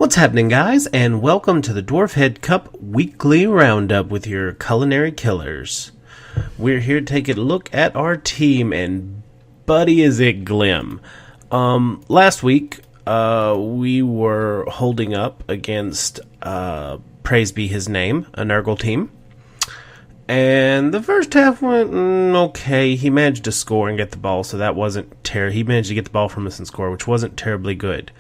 What's happening, guys, and welcome to the Dwarfhead Cup Weekly Roundup with your culinary killers. We're here to take a look at our team, and buddy is it glim. Last week, we were holding up against, praise be his name, a Nurgle team. And the first half went okay. He managed to score and get the ball, so that wasn't terrible. He managed to get the ball from us and score, which wasn't terribly good.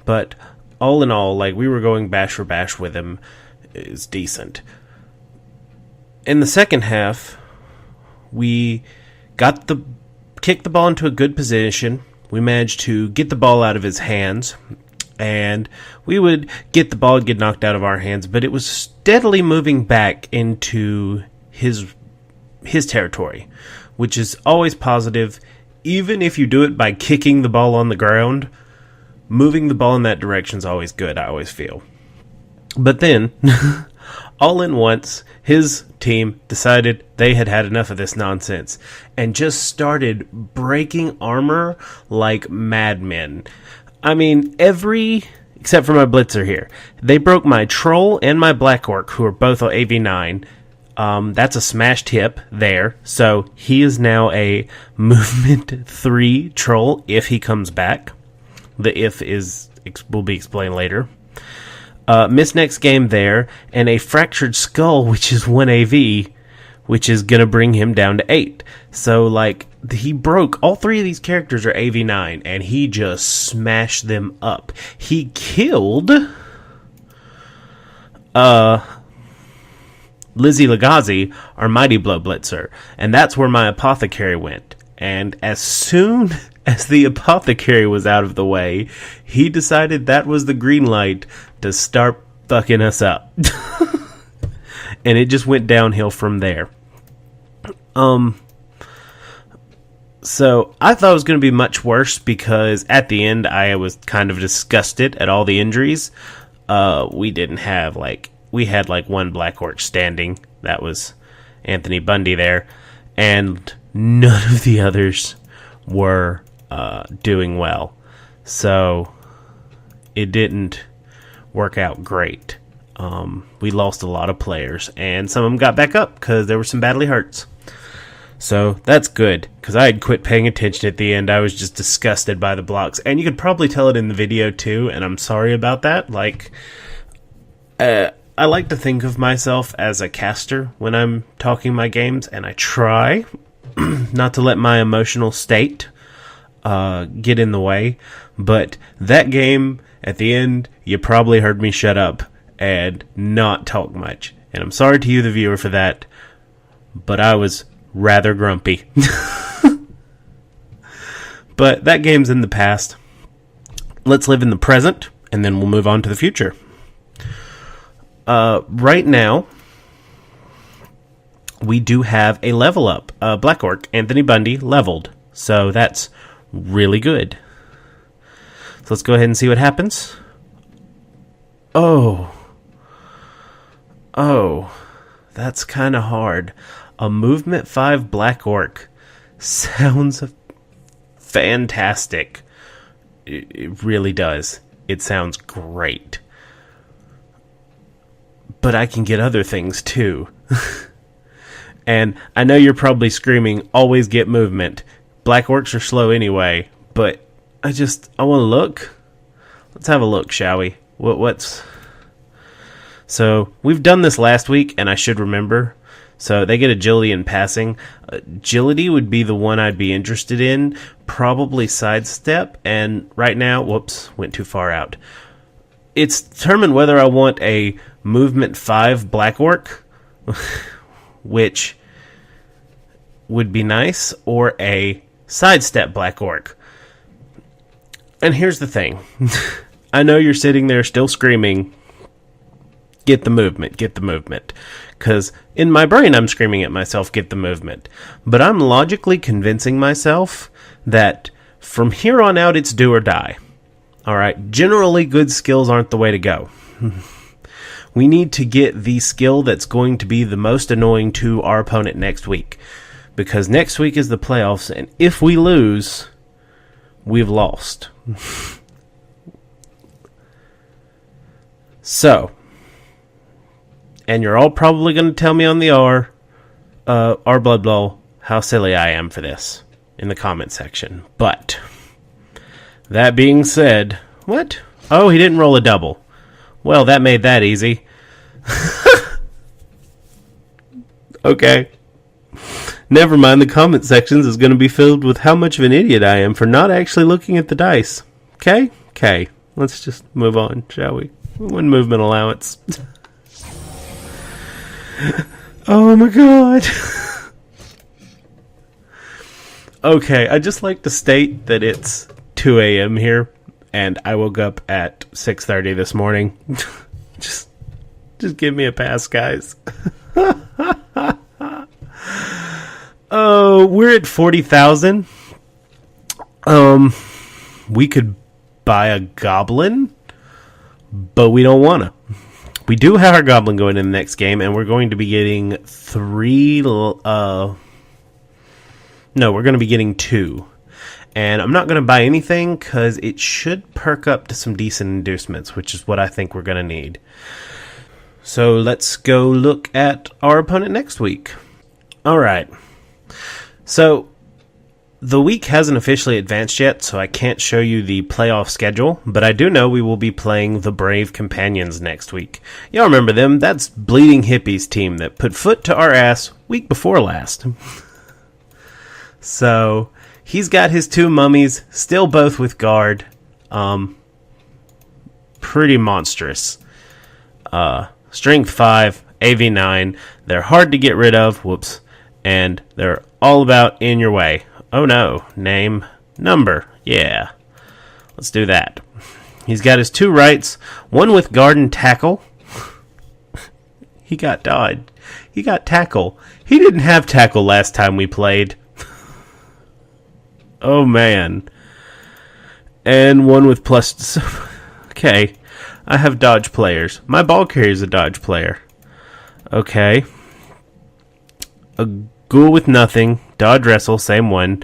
But all in all, we were going bash for bash with him. Is decent. In the second half, we kicked the ball into a good position. We managed to get the ball out of his hands, and we would get the ball and get knocked out of our hands, but it was steadily moving back into his territory, which is always positive. Even if you do it by kicking the ball on the ground, moving the ball in that direction is always good, I always feel. But then, all in once, his team decided they had had enough of this nonsense and just started breaking armor like madmen. I mean, except for my blitzer here, they broke my troll and my black orc, who are both AV9. That's a smashed hip there, so he is now a movement 3 troll if he comes back. The if will be explained later. Missed next game there, and a fractured skull, which is 1 AV, which is going to bring him down to 8. So, he broke, all 3 of these characters are AV9, and he just smashed them up. He killed Lizzie Lagazi, our Mighty Blow Blitzer, and that's where my Apothecary went. And as soon as the Apothecary was out of the way, he decided that was the green light to start fucking us up. And it just went downhill from there. So I thought it was going to be much worse because at the end I was kind of disgusted at all the injuries. We had one Black Orc standing. That was Anthony Bundy there. And none of the others were doing well. So it didn't work out great. We lost a lot of players, and some of them got back up because there were some badly hurts. So that's good, because I had quit paying attention at the end. I was just disgusted by the blocks, and you could probably tell it in the video too, and I'm sorry about that. I like to think of myself as a caster when I'm talking my games, and I try not to let my emotional state get in the way. But that game, at the end, you probably heard me shut up and not talk much. And I'm sorry to you, the viewer, for that, but I was rather grumpy. But that game's in the past. Let's live in the present, and then we'll move on to the future. Right now, we do have a level up. Black Orc, Anthony Bundy, leveled. So that's really good. So let's go ahead and see what happens. Oh, that's kind of hard. A movement 5 Black Orc sounds fantastic. It really does. It sounds great. But I can get other things too. And I know you're probably screaming, always get movement. Black Orcs are slow anyway, but I want to look. Let's have a look, shall we? So, we've done this last week, and I should remember. So, they get agility and passing. Agility would be the one I'd be interested in. Probably sidestep, and right now, went too far out. It's determined whether I want a movement 5 Black Orc, which would be nice, or a sidestep Black Orc. And here's the thing. I know you're sitting there still screaming, get the movement, get the movement. Because in my brain I'm screaming at myself, get the movement. But I'm logically convincing myself that from here on out it's do or die. Alright, generally good skills aren't the way to go. We need to get the skill that's going to be the most annoying to our opponent next week. Because next week is the playoffs, and if we lose, we've lost. So, and you're all probably going to tell me on the R Blood Bowl, how silly I am for this in the comment section. But, that being said, what? Oh, he didn't roll a double. Well, that made that easy. Okay. Never mind, the comment sections is going to be filled with how much of an idiot I am for not actually looking at the dice. Okay? Okay. Let's just move on, shall we? One movement allowance. Oh my god. Okay, I'd just like to state that it's 2 a.m. here, and I woke up at 6:30 this morning. Just give me a pass, guys. Oh, we're at 40,000. We could buy a goblin, but we don't want to. We do have our goblin going in the next game, and we're going to be getting 2. And I'm not going to buy anything because it should perk up to some decent inducements, which is what I think we're going to need. So let's go look at our opponent next week. Alright. So, the week hasn't officially advanced yet, so I can't show you the playoff schedule, but I do know we will be playing the Brave Companions next week. Y'all remember them? That's Bleeding Hippie's team that put foot to our ass week before last. So, he's got his 2 mummies, still both with guard. Pretty monstrous. Strength 5, AV 9. They're hard to get rid of. Whoops. And they're all about in your way. Oh no. Name. Number. Yeah. Let's do that. He's got his 2 rights. One with guard and tackle. He got dodge. He got tackle. He didn't have tackle last time we played. Oh man. And one with plus... Okay. I have dodge players. My ball carrier's a dodge player. Okay. A ghoul with nothing. Dodge wrestle, same one.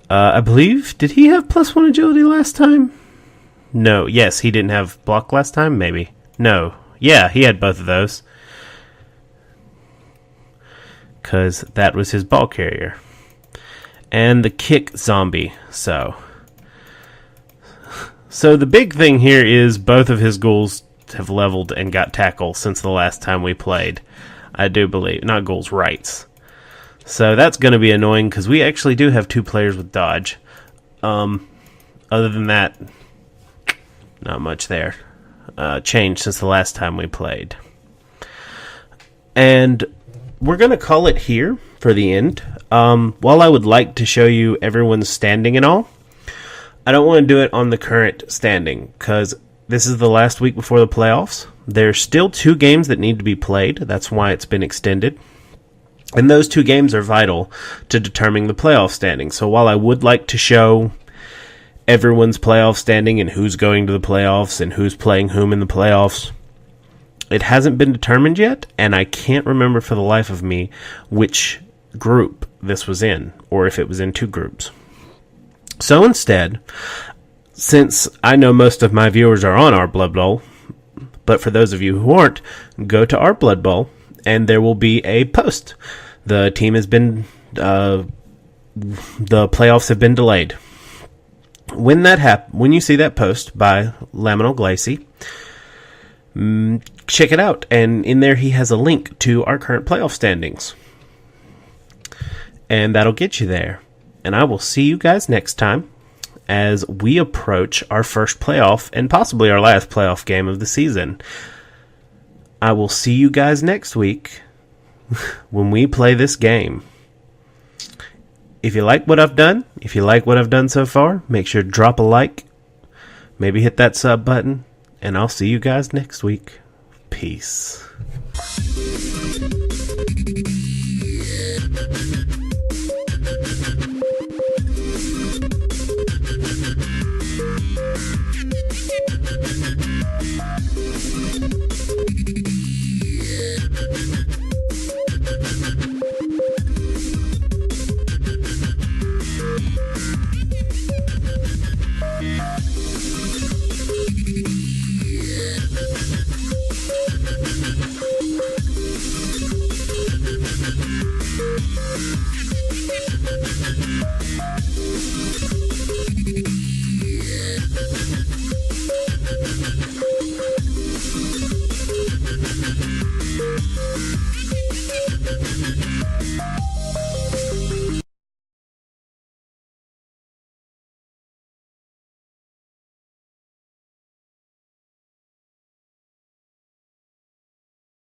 I believe... Did he have +1 agility last time? No. Yes, he didn't have block last time? Maybe. No. Yeah, he had both of those. Because that was his ball carrier. And the kick zombie. So the big thing here is both of his ghouls have leveled and got tackle since the last time we played. I do believe. Not ghouls, rights. So that's going to be annoying because we actually do have 2 players with dodge. Other than that, not much there. Changed since the last time we played. And we're going to call it here for the end. While I would like to show you everyone's standing and all, I don't want to do it on the current standing because this is the last week before the playoffs. There's still 2 games that need to be played. That's why it's been extended. And those 2 games are vital to determining the playoff standing. So while I would like to show everyone's playoff standing and who's going to the playoffs and who's playing whom in the playoffs, it hasn't been determined yet, and I can't remember for the life of me which group this was in, or if it was in 2 groups. So instead, since I know most of my viewers are on our Blood Bowl, but for those of you who aren't, go to our Blood Bowl, and there will be a post. The team has been, the playoffs have been delayed. When you see that post by Laminal Glacy, check it out, and in there he has a link to our current playoff standings. And that'll get you there. And I will see you guys next time as we approach our first playoff and possibly our last playoff game of the season. I will see you guys next week when we play this game. If you like what I've done, so far, make sure to drop a like, maybe hit that sub button, and I'll see you guys next week. Peace.